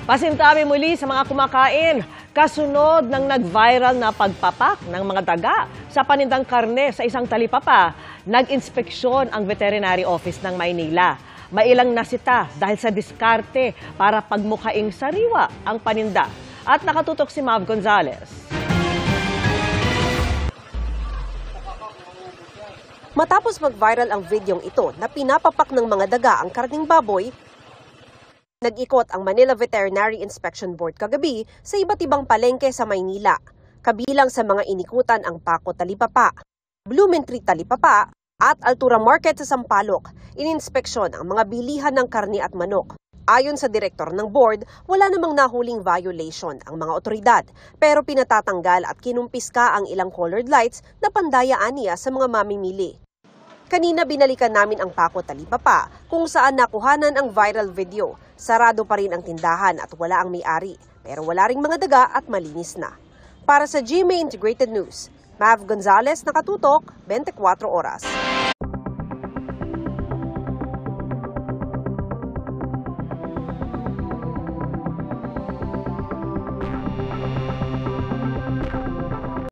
Pasintabi muli sa mga kumakain, kasunod ng nag-viral na pagpapak ng mga daga sa panindang karne sa isang talipapa, nag-inspeksyon ang Veterinary Office ng Maynila. Mailang nasita dahil sa diskarte para pagmukhaing sariwa ang paninda. At nakatutok si Mav Gonzalez. Matapos mag-viral ang videong ito na pinapapak ng mga daga ang karning baboy, nag-ikot ang Manila Veterinary Inspection Board kagabi sa iba't ibang palengke sa Maynila. Kabilang sa mga inikutan ang Paco Talipapa, Blumentritt Talipapa at Altura Market sa Sampaloc. Ininspeksyon ang mga bilihan ng karne at manok. Ayon sa direktor ng board, wala namang nahuling violation ang mga otoridad, pero pinatatanggal at kinumpiska ang ilang colored lights na pandayaan niya sa mga mamimili. Kanina binalikan namin ang Paco Talipapa kung saan nakuhanan ang viral video. Sarado pa rin ang tindahan at wala ang may-ari, pero wala ring mga daga at malinis na. Para sa GMA Integrated News, Mav Gonzalez, nakatutok, 24 oras.